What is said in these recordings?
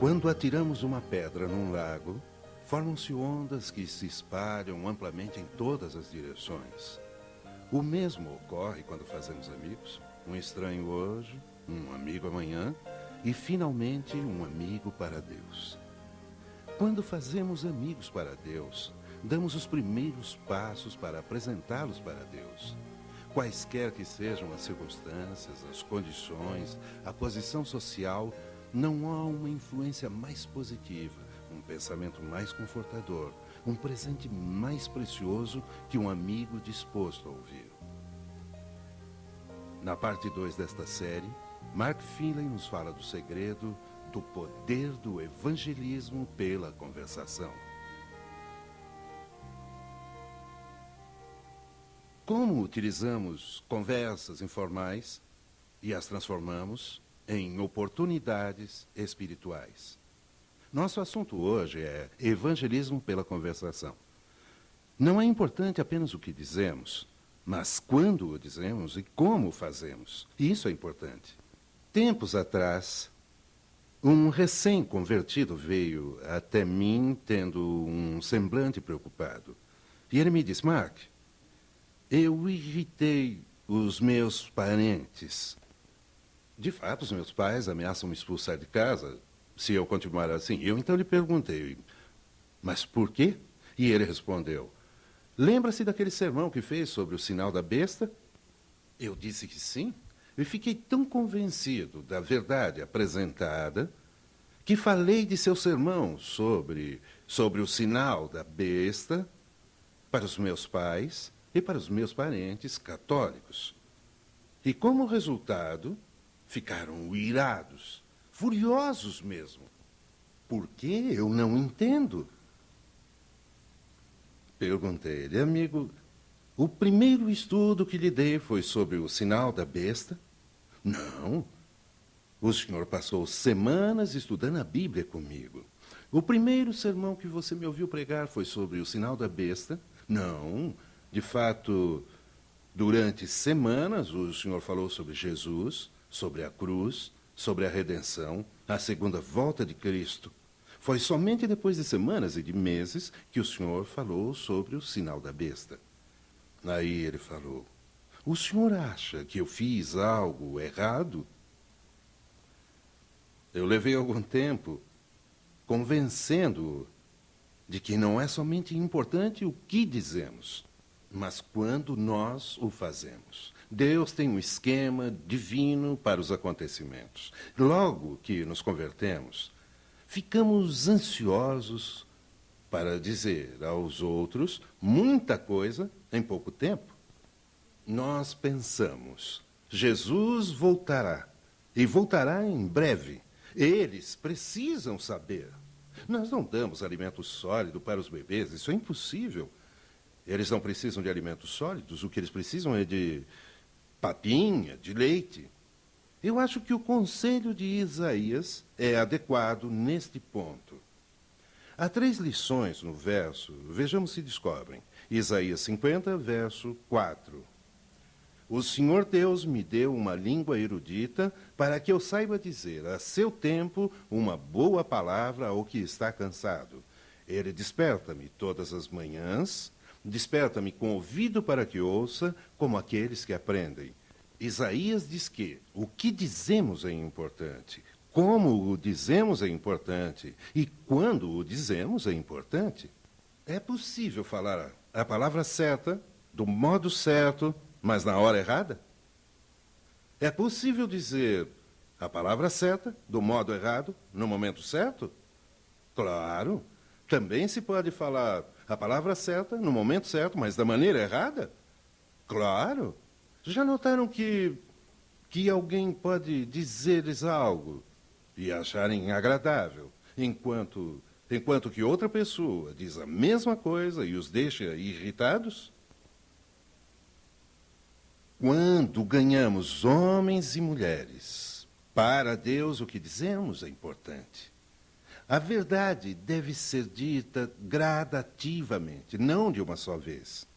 Quando atiramos uma pedra num lago, formam-se ondas que se espalham amplamente em todas as direções. O mesmo ocorre quando fazemos amigos. Um estranho hoje, um amigo amanhã e, finalmente, um amigo para Deus. Quando fazemos amigos para Deus, damos os primeiros passos para apresentá-los para Deus. Quaisquer que sejam as circunstâncias, as condições, a posição social, não há uma influência mais positiva, um pensamento mais confortador, um presente mais precioso que um amigo disposto a ouvir. Na parte 2 desta série, Mark Finley nos fala do segredo do poder do evangelismo pela conversação. Como utilizamos conversas informais e as transformamos em oportunidades espirituais? Nosso assunto hoje é evangelismo pela conversação. Não é importante apenas o que dizemos, mas quando o dizemos e como o fazemos. Isso é importante. Tempos atrás, um recém-convertido veio até mim tendo um semblante preocupado. E ele me disse: Mark, eu irritei os meus parentes. De fato, os meus pais ameaçam me expulsar de casa se eu continuar assim. Eu então lhe perguntei: mas por quê? E ele respondeu: lembra-se daquele sermão que fez sobre o sinal da besta? Eu disse que sim. E fiquei tão convencido da verdade apresentada que falei de seu sermão sobre o sinal da besta para os meus pais e para os meus parentes católicos. E como resultado, ficaram irados, furiosos mesmo. Por que eu não entendo? Perguntei-lhe: amigo, o primeiro estudo que lhe dei foi sobre o sinal da besta? Não. O senhor passou semanas estudando a Bíblia comigo. O primeiro sermão que você me ouviu pregar foi sobre o sinal da besta? Não. De fato, durante semanas o senhor falou sobre Jesus, sobre a cruz, sobre a redenção, a segunda volta de Cristo. Foi somente depois de semanas e de meses que o senhor falou sobre o sinal da besta. Aí ele falou: o senhor acha que eu fiz algo errado? Eu levei algum tempo convencendo-o de que não é somente importante o que dizemos, mas quando nós o fazemos. Deus tem um esquema divino para os acontecimentos. Logo que nos convertemos, ficamos ansiosos para dizer aos outros muita coisa em pouco tempo. Nós pensamos: Jesus voltará, e voltará em breve. Eles precisam saber. Nós não damos alimento sólido para os bebês, isso é impossível. Eles não precisam de alimentos sólidos, o que eles precisam é de papinha, de leite. Eu acho que o conselho de Isaías é adequado neste ponto. Há 3 lições no verso, vejamos se descobrem. Isaías 50, verso 4. O Senhor Deus me deu uma língua erudita para que eu saiba dizer a seu tempo uma boa palavra ao que está cansado. Ele desperta-me todas as manhãs, desperta-me com ouvido para que ouça, como aqueles que aprendem. Isaías diz que o que dizemos é importante, como o dizemos é importante e quando o dizemos é importante. É possível falar a palavra certa, do modo certo, mas na hora errada? É possível dizer a palavra certa, do modo errado, no momento certo? Claro. Também se pode falar a palavra certa, no momento certo, mas da maneira errada? Claro. Já notaram que alguém pode dizer-lhes algo e acharem agradável, enquanto que outra pessoa diz a mesma coisa e os deixa irritados? Quando ganhamos homens e mulheres para Deus, o que dizemos é importante. A verdade deve ser dita gradativamente, não de uma só vez.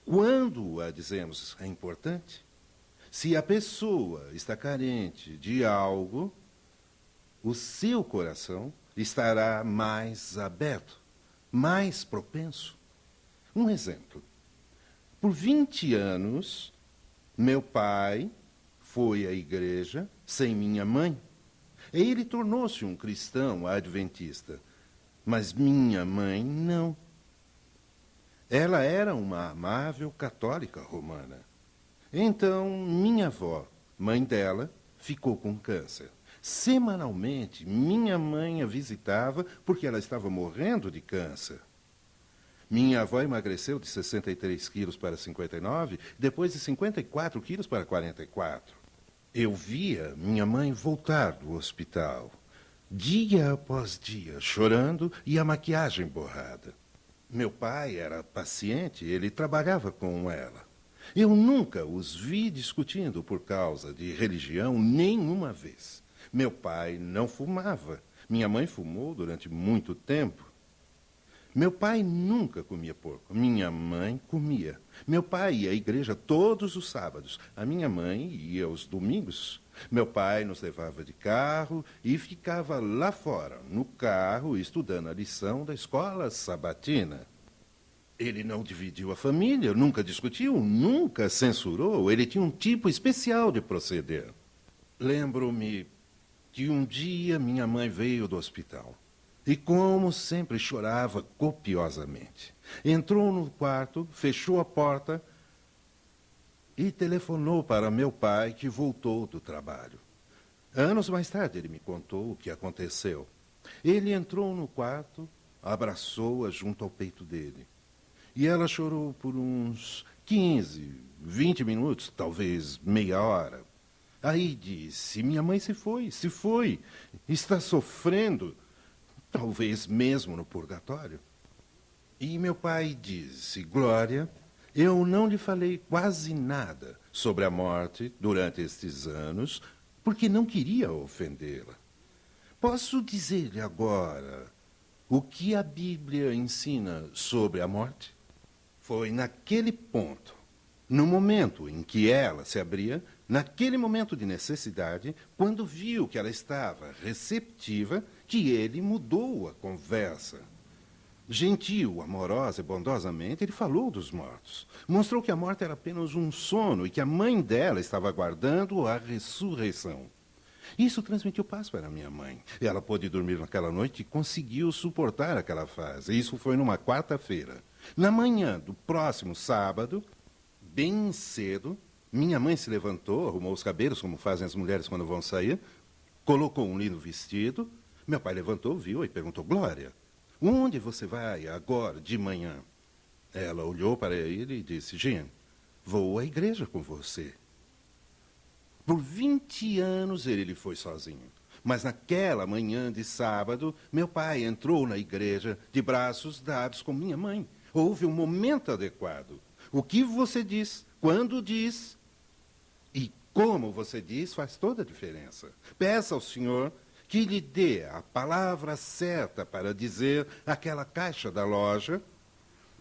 Quando a dizemos é importante. Se a pessoa está carente de algo, o seu coração estará mais aberto, mais propenso. Um exemplo. Por 20 anos, meu pai foi à igreja sem minha mãe. Ele tornou-se um cristão adventista, mas minha mãe não. Ela era uma amável católica romana. Então, minha avó, mãe dela, ficou com câncer. Semanalmente, minha mãe a visitava porque ela estava morrendo de câncer. Minha avó emagreceu de 63 quilos para 59, depois de 54 quilos para 44. Eu via minha mãe voltar do hospital, dia após dia, chorando e a maquiagem borrada. Meu pai era paciente, ele trabalhava com ela. Eu nunca os vi discutindo por causa de religião nenhuma vez. Meu pai não fumava. Minha mãe fumou durante muito tempo. Meu pai nunca comia porco. Minha mãe comia. Meu pai ia à igreja todos os sábados. A minha mãe ia aos domingos. Meu pai nos levava de carro e ficava lá fora, no carro, estudando a lição da escola sabatina. Ele não dividiu a família, nunca discutiu, nunca censurou. Ele tinha um tipo especial de proceder. Lembro-me que um dia minha mãe veio do hospital. E, como sempre, chorava copiosamente. Entrou no quarto, fechou a porta e telefonou para meu pai, que voltou do trabalho. Anos mais tarde, ele me contou o que aconteceu. Ele entrou no quarto, abraçou-a junto ao peito dele. E ela chorou por uns 15, 20 minutos, talvez meia hora. Aí disse: minha mãe se foi, está sofrendo. Talvez mesmo no purgatório. E meu pai disse: Glória, eu não lhe falei quase nada sobre a morte durante estes anos, porque não queria ofendê-la. Posso dizer-lhe agora o que a Bíblia ensina sobre a morte? Foi naquele ponto, no momento em que ela se abria, naquele momento de necessidade, quando viu que ela estava receptiva, que ele mudou a conversa. Gentil, amorosa e bondosamente, ele falou dos mortos. Mostrou que a morte era apenas um sono e que a mãe dela estava aguardando a ressurreição. Isso transmitiu paz para minha mãe. Ela pôde dormir naquela noite e conseguiu suportar aquela fase. Isso foi numa quarta-feira. Na manhã do próximo sábado, bem cedo, minha mãe se levantou, arrumou os cabelos, como fazem as mulheres quando vão sair, colocou um lindo vestido. Meu pai levantou, viu e perguntou: Glória, onde você vai agora de manhã? Ela olhou para ele e disse: Jean, vou à igreja com você. Por 20 anos ele foi sozinho. Mas naquela manhã de sábado, meu pai entrou na igreja de braços dados com minha mãe. Houve um momento adequado. O que você diz, quando diz e como você diz faz toda a diferença. Peça ao Senhor que lhe dê a palavra certa para dizer àquela caixa da loja,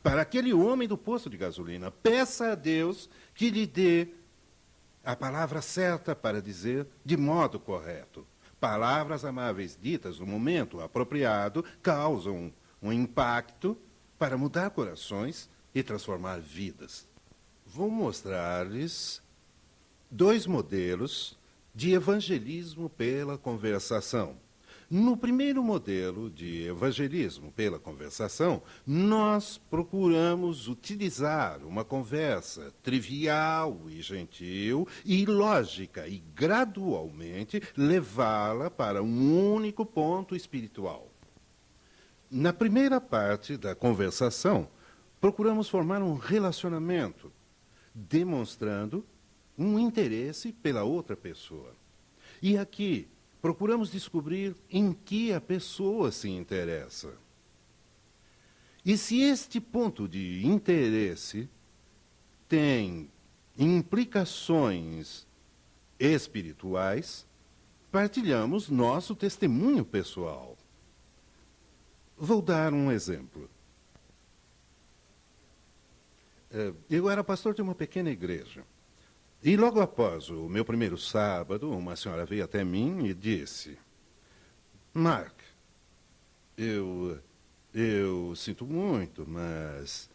para aquele homem do posto de gasolina. Peça a Deus que lhe dê a palavra certa para dizer de modo correto. Palavras amáveis ditas no momento apropriado causam um impacto para mudar corações e transformar vidas. Vou mostrar-lhes 2 modelos de evangelismo pela conversação. No primeiro modelo de evangelismo pela conversação, nós procuramos utilizar uma conversa trivial e gentil e lógica e gradualmente levá-la para um único ponto espiritual. Na primeira parte da conversação, procuramos formar um relacionamento, demonstrando um interesse pela outra pessoa. E aqui, procuramos descobrir em que a pessoa se interessa. E se este ponto de interesse tem implicações espirituais, partilhamos nosso testemunho pessoal. Vou dar um exemplo. Eu era pastor de uma pequena igreja. E logo após o meu primeiro sábado, uma senhora veio até mim e disse: Mark, eu sinto muito, mas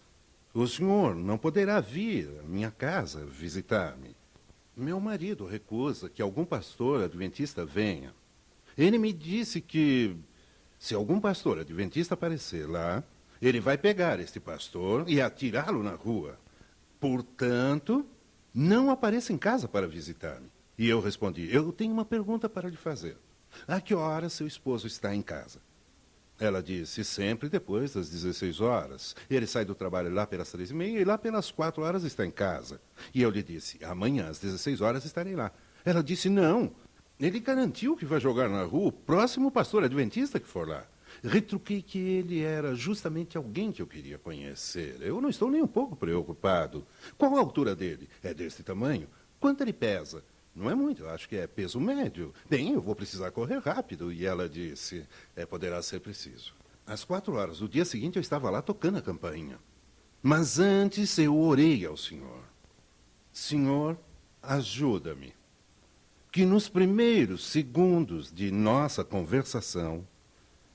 o senhor não poderá vir à minha casa visitar-me. Meu marido recusa que algum pastor adventista venha. Ele me disse que, se algum pastor adventista aparecer lá, ele vai pegar este pastor e atirá-lo na rua. Portanto, não apareça em casa para visitar-me. E eu respondi, eu tenho uma pergunta para lhe fazer. A que hora seu esposo está em casa? Ela disse, sempre depois das 16 horas. Ele sai do trabalho lá pelas 3h30 e lá pelas 4 horas está em casa. E eu lhe disse, amanhã às 16 horas estarei lá. Ela disse, não. Ele garantiu que vai jogar na rua o próximo pastor adventista que for lá. Retruquei que ele era justamente alguém que eu queria conhecer. Eu não estou nem um pouco preocupado. Qual a altura dele? É deste tamanho? Quanto ele pesa? Não é muito, eu acho que é peso médio. Bem, eu vou precisar correr rápido. E ela disse, poderá ser preciso. Às 4 horas do dia seguinte eu estava lá tocando a campainha. Mas antes eu orei ao Senhor. Senhor, ajuda-me. Que nos primeiros segundos de nossa conversação,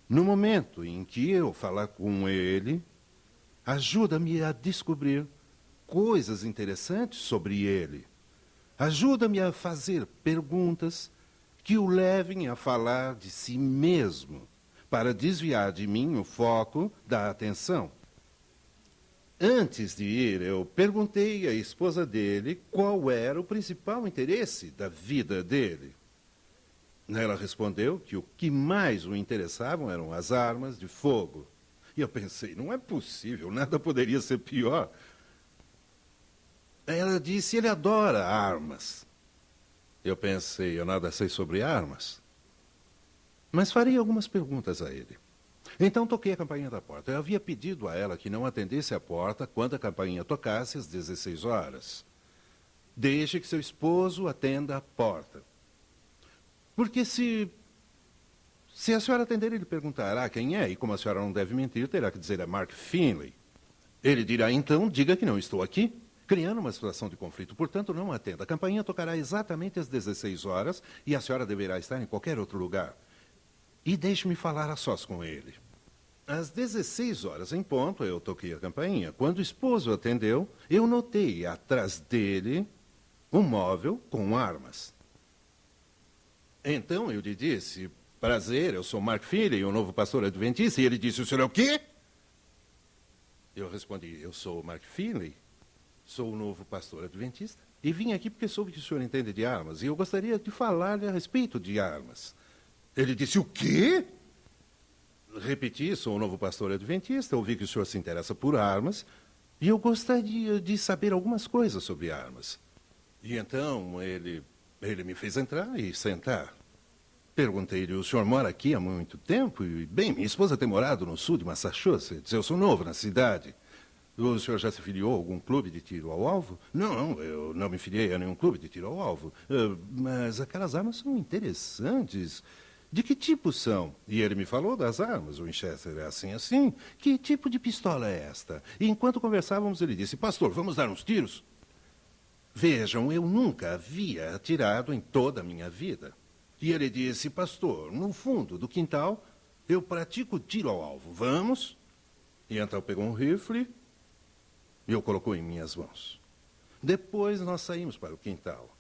no momento em que eu falar com ele, ajuda-me a descobrir coisas interessantes sobre ele. Ajuda-me a fazer perguntas que o levem a falar de si mesmo, para desviar de mim o foco da atenção. Antes de ir, eu perguntei à esposa dele qual era o principal interesse da vida dele. Ela respondeu que o que mais o interessavam eram as armas de fogo. E eu pensei, não é possível, nada poderia ser pior. Ela disse, ele adora armas. Eu pensei, eu nada sei sobre armas. Mas farei algumas perguntas a ele. Então toquei a campainha da porta. Eu havia pedido a ela que não atendesse a porta quando a campainha tocasse às 16 horas. Deixe que seu esposo atenda a porta. Porque se a senhora atender, ele perguntará quem é, e como a senhora não deve mentir, terá que dizer é Mark Finley. Ele dirá, então, diga que não estou aqui, criando uma situação de conflito. Portanto, não atenda. A campainha tocará exatamente às 16 horas e a senhora deverá estar em qualquer outro lugar. E deixe-me falar a sós com ele. Às 16 horas em ponto, eu toquei a campainha. Quando o esposo atendeu, eu notei atrás dele um móvel com armas. Então eu lhe disse, prazer, eu sou Mark Finley, o novo pastor adventista. E ele disse, o senhor é o quê? Eu respondi, eu sou Mark Finley, sou o novo pastor adventista. E vim aqui porque soube que o senhor entende de armas. E eu gostaria de falar-lhe a respeito de armas. Ele disse, o quê? Repeti, sou o novo pastor adventista, ouvi que o senhor se interessa por armas, e eu gostaria de saber algumas coisas sobre armas. E então ele me fez entrar e sentar. Perguntei-lhe, o senhor mora aqui há muito tempo? E, bem, minha esposa tem morado no sul de Massachusetts, eu sou novo na cidade. O senhor já se filiou a algum clube de tiro ao alvo? Não, eu não me filiei a nenhum clube de tiro ao alvo. Mas aquelas armas são interessantes. De que tipo são? E ele me falou das armas. O Winchester é assim. Que tipo de pistola é esta? E enquanto conversávamos, ele disse, pastor, vamos dar uns tiros? Vejam, eu nunca havia atirado em toda a minha vida. E ele disse, pastor, no fundo do quintal, eu pratico tiro ao alvo. Vamos? E então pegou um rifle e o colocou em minhas mãos. Depois nós saímos para o quintal.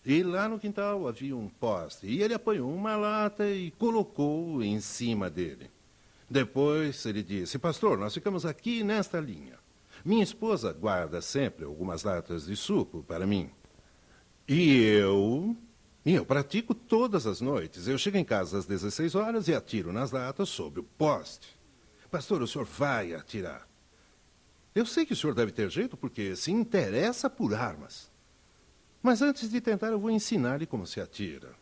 E lá no quintal havia um poste. E ele apanhou uma lata e colocou em cima dele. Depois ele disse, pastor, nós ficamos aqui nesta linha. Minha esposa guarda sempre algumas latas de suco para mim. E eu pratico todas as noites. Eu chego em casa às 16 horas e atiro nas latas sobre o poste. Pastor, o senhor vai atirar. Eu sei que o senhor deve ter jeito porque se interessa por armas. Mas antes de tentar, eu vou ensinar-lhe como se atira.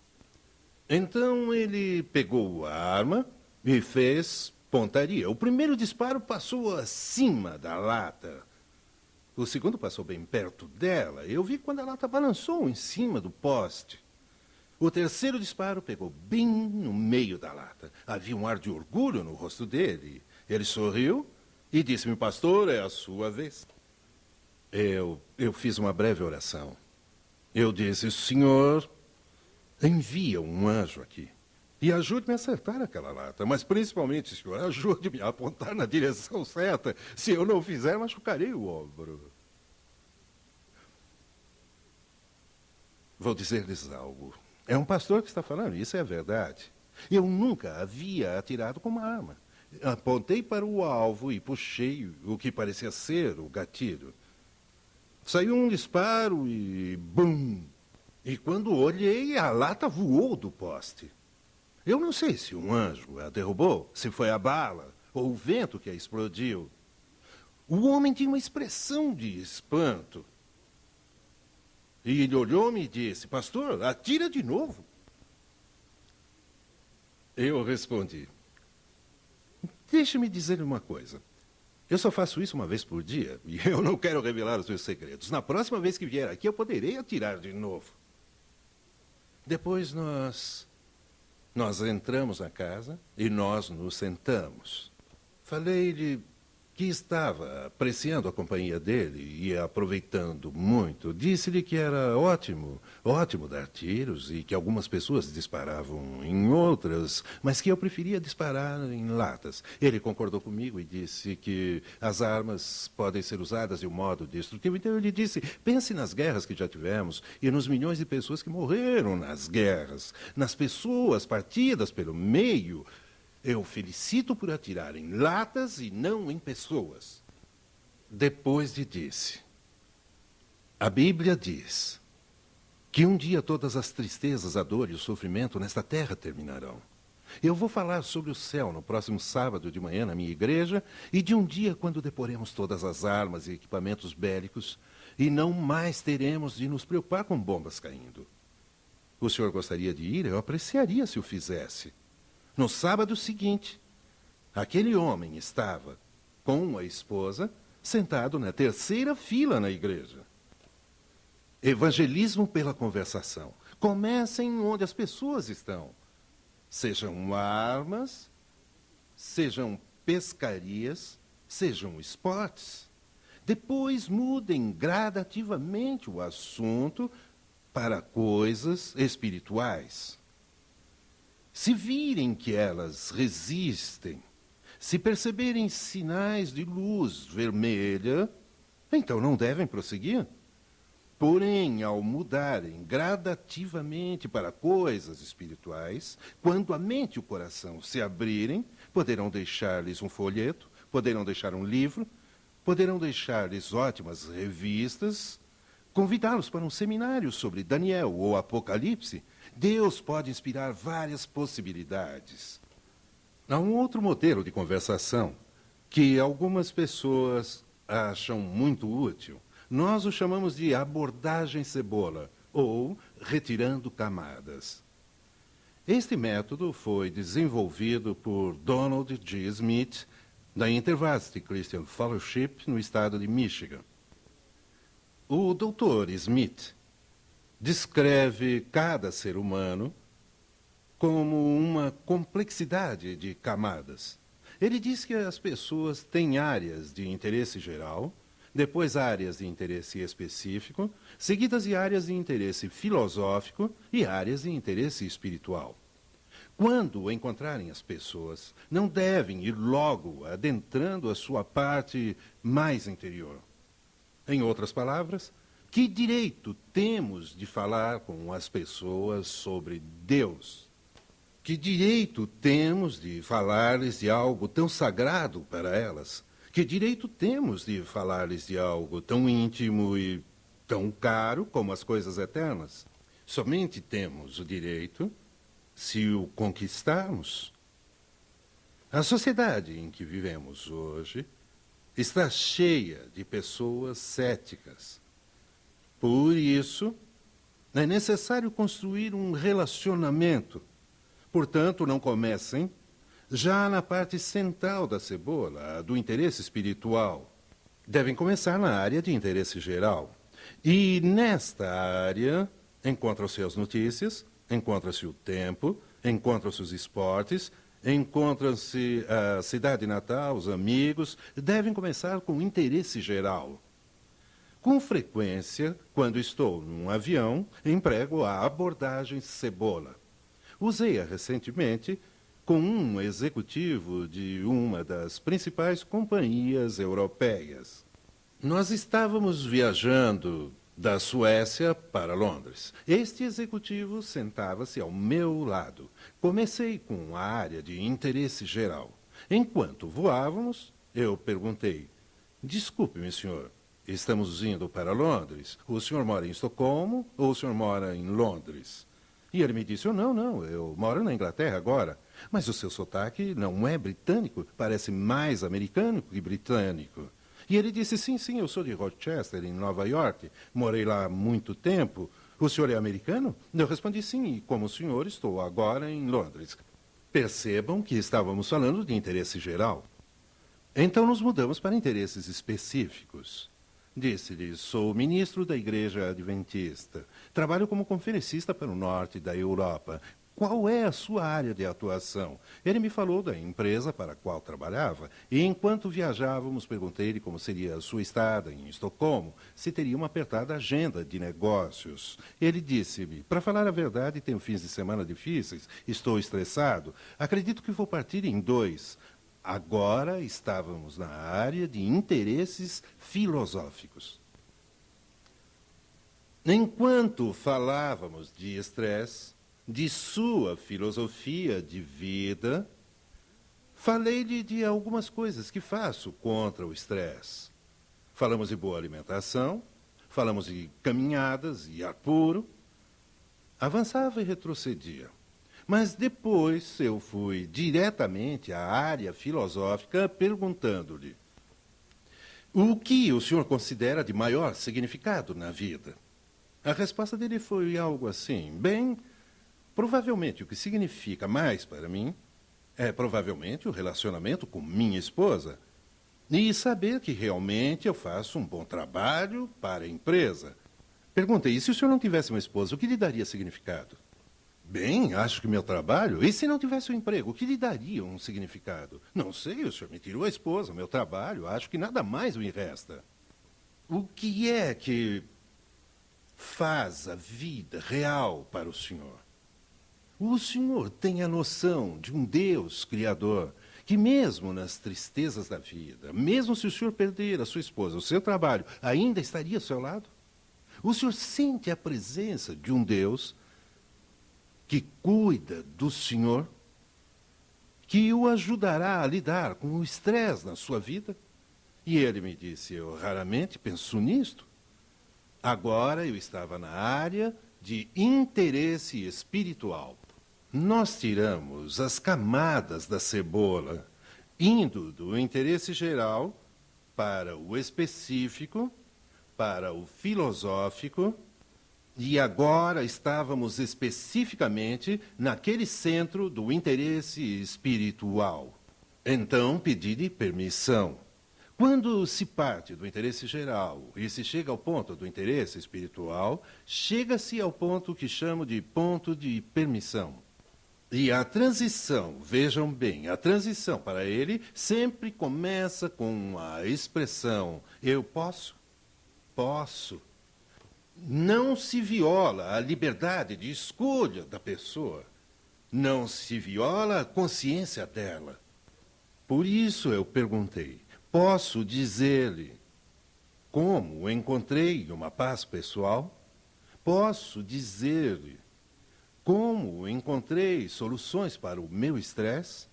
Então ele pegou a arma e fez pontaria. O primeiro disparo passou acima da lata. O segundo passou bem perto dela. Eu vi quando a lata balançou em cima do poste. O terceiro disparo pegou bem no meio da lata. Havia um ar de orgulho no rosto dele. Ele sorriu e disse-me, pastor, é a sua vez. Eu fiz uma breve oração. Eu disse, Senhor, envia um anjo aqui. E ajude-me a acertar aquela lata. Mas, principalmente, senhor, ajude-me a apontar na direção certa. Se eu não fizer, machucarei o ombro. Vou dizer-lhes algo. É um pastor que está falando, isso é verdade. Eu nunca havia atirado com uma arma. Apontei para o alvo e puxei o que parecia ser o gatilho. Saiu um disparo e... bum! E quando olhei, a lata voou do poste. Eu não sei se um anjo a derrubou, se foi a bala ou o vento que a explodiu. O homem tinha uma expressão de espanto. E ele olhou-me e disse: pastor, atira de novo. Eu respondi: deixe-me dizer uma coisa. Eu só faço isso uma vez por dia e eu não quero revelar os meus segredos. Na próxima vez que vier aqui, eu poderei atirar de novo. Depois nós entramos na casa e nós nos sentamos. Falei-lhe que estava apreciando a companhia dele e aproveitando muito. Disse-lhe que era ótimo dar tiros e que algumas pessoas disparavam em outras, mas que eu preferia disparar em latas. Ele concordou comigo e disse que as armas podem ser usadas de um modo destrutivo. Então eu lhe disse: pense nas guerras que já tivemos e nos milhões de pessoas que morreram nas guerras, nas pessoas partidas pelo meio. Eu felicito por atirar em latas e não em pessoas. Depois lhe disse: a Bíblia diz que um dia todas as tristezas, a dor e o sofrimento nesta terra terminarão. Eu vou falar sobre o céu no próximo sábado de manhã na minha igreja e de um dia quando deporemos todas as armas e equipamentos bélicos e não mais teremos de nos preocupar com bombas caindo. O senhor gostaria de ir? Eu apreciaria se o fizesse. No sábado seguinte, aquele homem estava com a esposa sentado na terceira fila na igreja. Evangelismo pela conversação. Comecem onde as pessoas estão. Sejam armas, sejam pescarias, sejam esportes. Depois mudem gradativamente o assunto para coisas espirituais. Se virem que elas resistem, se perceberem sinais de luz vermelha, então não devem prosseguir. Porém, ao mudarem gradativamente para coisas espirituais, quando a mente e o coração se abrirem, poderão deixar-lhes um folheto, poderão deixar um livro, poderão deixar-lhes ótimas revistas, convidá-los para um seminário sobre Daniel ou Apocalipse. Deus pode inspirar várias possibilidades. Há um outro modelo de conversação que algumas pessoas acham muito útil. Nós o chamamos de abordagem cebola ou retirando camadas. Este método foi desenvolvido por Donald G. Smith, da InterVarsity Christian Fellowship, no estado de Michigan. O Dr. Smith descreve cada ser humano como uma complexidade de camadas. Ele diz que as pessoas têm áreas de interesse geral, depois áreas de interesse específico, seguidas de áreas de interesse filosófico e áreas de interesse espiritual. Quando encontrarem as pessoas, não devem ir logo adentrando a sua parte mais interior. Em outras palavras, que direito temos de falar com as pessoas sobre Deus? Que direito temos de falar-lhes de algo tão sagrado para elas? Que direito temos de falar-lhes de algo tão íntimo e tão caro como as coisas eternas? Somente temos o direito se o conquistarmos. A sociedade em que vivemos hoje está cheia de pessoas céticas. Por isso, é necessário construir um relacionamento. Portanto, não comecem já na parte central da cebola, do interesse espiritual. Devem começar na área de interesse geral. E nesta área encontram-se as notícias, encontra-se o tempo, encontram-se os esportes, encontram-se a cidade natal, os amigos. Devem começar com interesse geral. Com frequência, quando estou num avião, emprego a abordagem cebola. Usei-a recentemente com um executivo de uma das principais companhias europeias. Nós estávamos viajando da Suécia para Londres. Este executivo sentava-se ao meu lado. Comecei com a área de interesse geral. Enquanto voávamos, eu perguntei: desculpe-me, senhor, estamos indo para Londres. O senhor mora em Estocolmo ou o senhor mora em Londres? E ele me disse: não, eu moro na Inglaterra agora. Mas o seu sotaque não é britânico, parece mais americano que britânico. E ele disse: sim, eu sou de Rochester, em Nova York. Morei lá há muito tempo. O senhor é americano? Eu respondi: sim, e como o senhor, estou agora em Londres. Percebam que estávamos falando de interesse geral. Então nos mudamos para interesses específicos. Disse-lhe: sou ministro da Igreja Adventista. Trabalho como conferencista para o norte da Europa. Qual é a sua área de atuação? Ele me falou da empresa para a qual trabalhava, e enquanto viajávamos, perguntei-lhe como seria a sua estada em Estocolmo, se teria uma apertada agenda de negócios. Ele disse-me: para falar a verdade, tenho fins de semana difíceis, estou estressado, acredito que vou partir em 2. Agora estávamos na área de interesses filosóficos. Enquanto falávamos de estresse, de sua filosofia de vida, falei-lhe de algumas coisas que faço contra o estresse. Falamos de boa alimentação, falamos de caminhadas e ar puro. Avançava e retrocedia. Mas depois eu fui diretamente à área filosófica perguntando-lhe: o que o senhor considera de maior significado na vida? A resposta dele foi algo assim: bem, provavelmente o que significa mais para mim é provavelmente o relacionamento com minha esposa e saber que realmente eu faço um bom trabalho para a empresa. Perguntei: e se o senhor não tivesse uma esposa, o que lhe daria significado? Bem, acho que meu trabalho... E se não tivesse um emprego, o que lhe daria um significado? Não sei, o senhor me tirou a esposa, meu trabalho, acho que nada mais me resta. O que é que faz a vida real para o senhor? O senhor tem a noção de um Deus criador que mesmo nas tristezas da vida, mesmo se o senhor perder a sua esposa, o seu trabalho, ainda estaria ao seu lado? O senhor sente a presença de um Deus que cuida do senhor, que o ajudará a lidar com o estresse na sua vida? E ele me disse: eu raramente penso nisto. Agora eu estava na área de interesse espiritual. Nós tiramos as camadas da cebola, indo do interesse geral para o específico, para o filosófico, e agora estávamos especificamente naquele centro do interesse espiritual. Então pedi-lhe permissão. Quando se parte do interesse geral e se chega ao ponto do interesse espiritual, chega-se ao ponto que chamo de ponto de permissão. E a transição, vejam bem, a transição para ele sempre começa com a expressão: eu posso? Posso. Não se viola a liberdade de escolha da pessoa. Não se viola a consciência dela. Por isso eu perguntei: posso dizer-lhe como encontrei uma paz pessoal? Posso dizer-lhe como encontrei soluções para o meu estresse?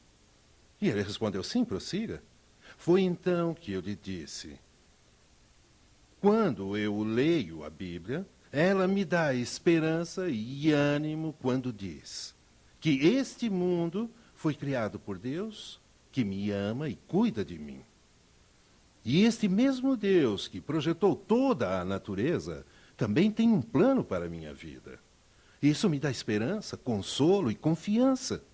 E ele respondeu: sim, prossiga. Foi então que eu lhe disse: quando eu leio a Bíblia, ela me dá esperança e ânimo quando diz que este mundo foi criado por Deus, que me ama e cuida de mim. E este mesmo Deus que projetou toda a natureza também tem um plano para a minha vida. Isso me dá esperança, consolo e confiança.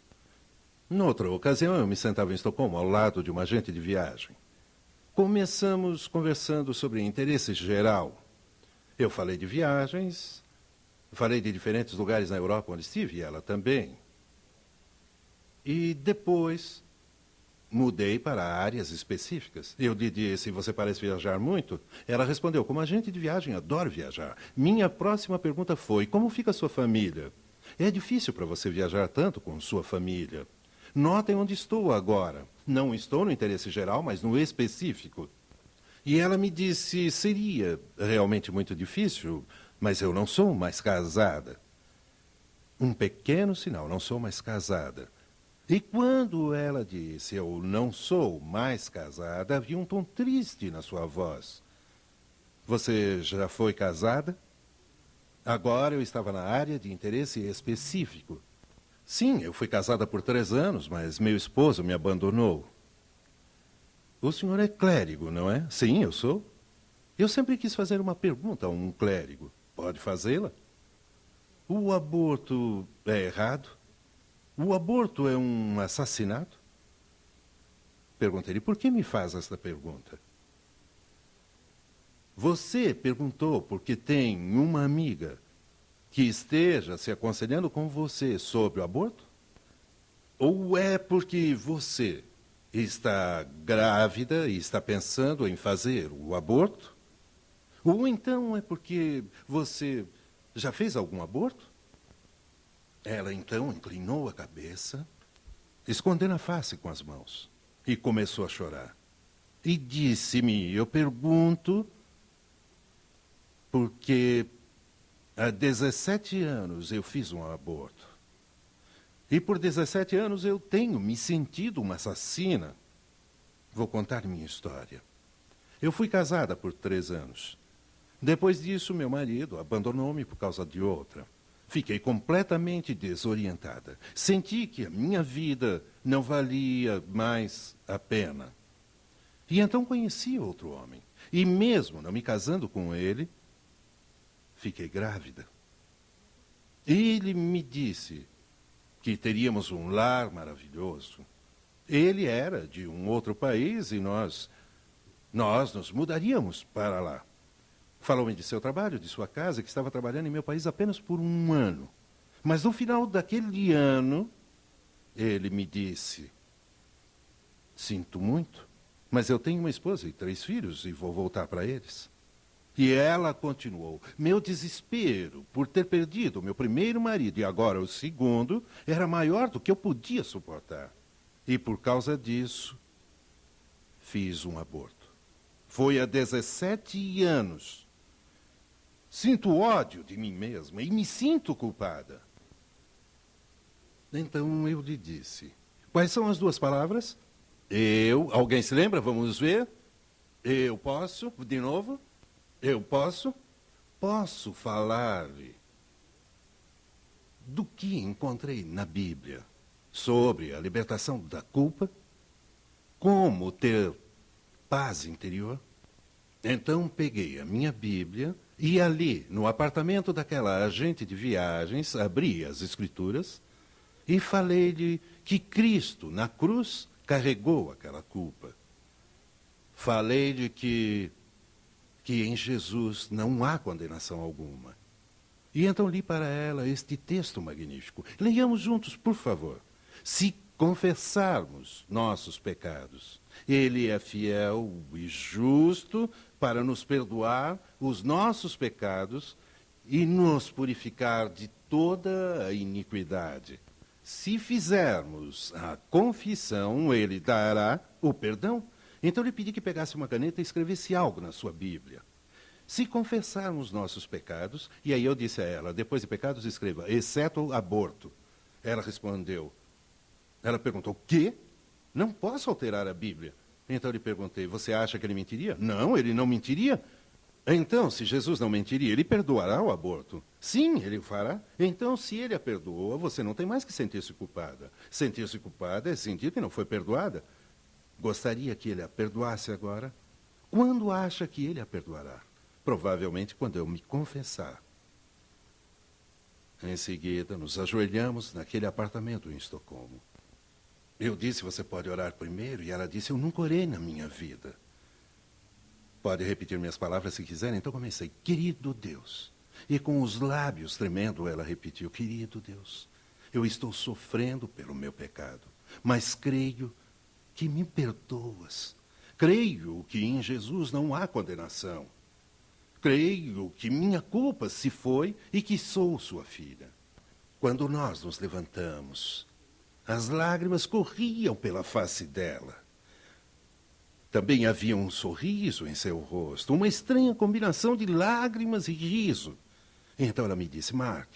Noutra ocasião, eu me sentava em Estocolmo, ao lado de uma agente de viagem. Começamos conversando sobre interesse geral. Eu falei de viagens, falei de diferentes lugares na Europa onde estive, e ela também. E depois mudei para áreas específicas. Eu lhe disse: você parece viajar muito? Ela respondeu: como agente de viagem, adoro viajar. Minha próxima pergunta foi: como fica a sua família? É difícil para você viajar tanto com sua família. Notem onde estou agora. Não estou no interesse geral, mas no específico. E ela me disse, seria realmente muito difícil, mas eu não sou mais casada. Um pequeno sinal, não sou mais casada. E quando ela disse, eu não sou mais casada, havia um tom triste na sua voz. Você já foi casada? Agora eu estava na área de interesse específico. Sim, eu fui casada por 3 anos, mas meu esposo me abandonou. O senhor é clérigo, não é? Sim, eu sou. Eu sempre quis fazer uma pergunta a um clérigo. Pode fazê-la? O aborto é errado? O aborto é um assassinato? Perguntei-lhe, por que me faz esta pergunta? Você perguntou porque tem uma amiga que esteja se aconselhando com você sobre o aborto? Ou é porque você está grávida e está pensando em fazer o aborto? Ou então é porque você já fez algum aborto? Ela então inclinou a cabeça, escondendo a face com as mãos, e começou a chorar. E disse-me, eu pergunto, porque há 17 anos eu fiz um aborto. E por 17 anos eu tenho me sentido uma assassina. Vou contar minha história. Eu fui casada por 3 anos. Depois disso, meu marido abandonou-me por causa de outra. Fiquei completamente desorientada. Senti que a minha vida não valia mais a pena. E então conheci outro homem. E mesmo não me casando com ele, fiquei grávida. Ele me disse que teríamos um lar maravilhoso. Ele era de um outro país e nós nos mudaríamos para lá. Falou-me de seu trabalho, de sua casa, que estava trabalhando em meu país apenas por 1 ano. Mas no final daquele ano, ele me disse, sinto muito, mas eu tenho uma esposa e 3 filhos e vou voltar para eles. E ela continuou. Meu desespero por ter perdido o meu primeiro marido e agora o segundo era maior do que eu podia suportar. E por causa disso, fiz um aborto. Foi há 17 anos. Sinto ódio de mim mesma e me sinto culpada. Então eu lhe disse. Quais são as 2 palavras? Alguém se lembra? Vamos ver. Eu posso, de novo. Eu posso falar-lhe do que encontrei na Bíblia sobre a libertação da culpa, como ter paz interior. Então peguei a minha Bíblia e ali, no apartamento daquela agente de viagens, abri as Escrituras e falei-lhe que Cristo, na cruz, carregou aquela culpa. Falei-lhe que em Jesus não há condenação alguma. E então li para ela este texto magnífico. Leiamos juntos, por favor. Se confessarmos nossos pecados, Ele é fiel e justo para nos perdoar os nossos pecados e nos purificar de toda a iniquidade. Se fizermos a confissão, Ele dará o perdão. Então lhe pedi que pegasse uma caneta e escrevesse algo na sua Bíblia. Se confessarmos nossos pecados, e aí eu disse a ela, depois de pecados escreva, exceto o aborto. Ela respondeu, ela perguntou, o quê? Não posso alterar a Bíblia. Então eu lhe perguntei, você acha que ele mentiria? Não, ele não mentiria. Então, se Jesus não mentiria, ele perdoará o aborto. Sim, ele o fará. Então, se ele a perdoa, você não tem mais que sentir-se culpada. Sentir-se culpada é sentir que não foi perdoada. Gostaria que ele a perdoasse agora? Quando acha que ele a perdoará? Provavelmente quando eu me confessar. Em seguida, nos ajoelhamos naquele apartamento em Estocolmo. Eu disse, você pode orar primeiro? E ela disse, eu nunca orei na minha vida. Pode repetir minhas palavras se quiser. Então comecei, querido Deus. E com os lábios tremendo, ela repetiu, querido Deus, eu estou sofrendo pelo meu pecado, mas creio que me perdoas. Creio que em Jesus não há condenação. Creio que minha culpa se foi e que sou sua filha. Quando nós nos levantamos, as lágrimas corriam pela face dela. Também havia um sorriso em seu rosto, uma estranha combinação de lágrimas e riso. Então ela me disse: Mark,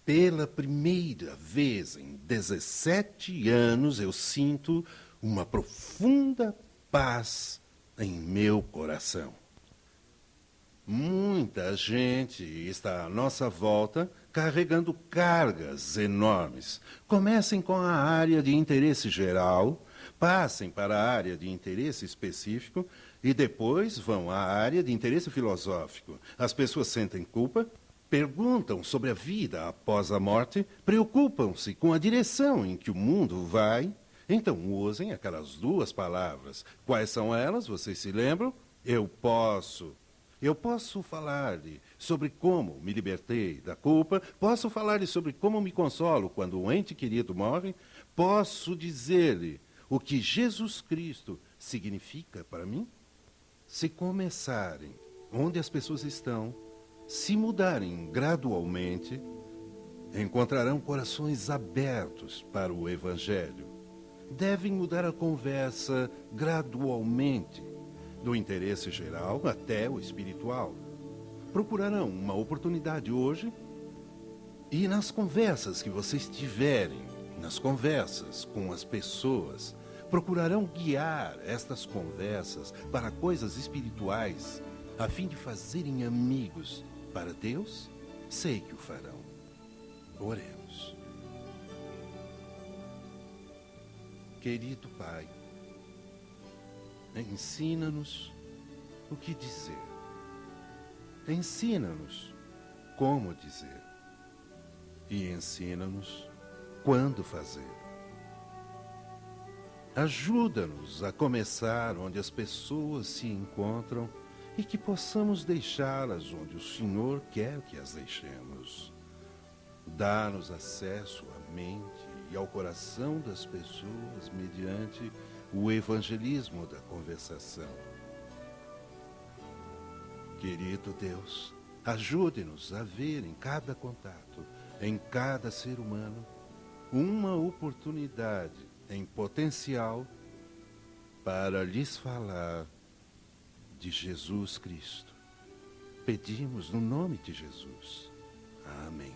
pela primeira vez em 17 anos eu sinto uma profunda paz em meu coração. Muita gente está à nossa volta carregando cargas enormes. Comecem com a área de interesse geral, passem para a área de interesse específico e depois vão à área de interesse filosófico. As pessoas sentem culpa, perguntam sobre a vida após a morte, preocupam-se com a direção em que o mundo vai. Então usem aquelas duas palavras. Quais são elas? Vocês se lembram? Eu posso. Eu posso falar-lhe sobre como me libertei da culpa, posso falar-lhe sobre como me consolo quando um ente querido morre, posso dizer-lhe o que Jesus Cristo significa para mim? Se começarem onde as pessoas estão, se mudarem gradualmente, encontrarão corações abertos para o Evangelho. Devem mudar a conversa gradualmente, do interesse geral até o espiritual. Procurarão uma oportunidade hoje e nas conversas que vocês tiverem, nas conversas com as pessoas, procurarão guiar estas conversas para coisas espirituais, a fim de fazerem amigos para Deus. Sei que o farão. Oremos. Querido Pai, ensina-nos o que dizer. Ensina-nos como dizer. E ensina-nos quando fazer. Ajuda-nos a começar onde as pessoas se encontram e que possamos deixá-las onde o Senhor quer que as deixemos. Dá-nos acesso à mente e ao coração das pessoas mediante o evangelismo da conversação. Querido Deus, ajude-nos a ver em cada contato, em cada ser humano, uma oportunidade em potencial para lhes falar de Jesus Cristo. Pedimos no nome de Jesus. Amém.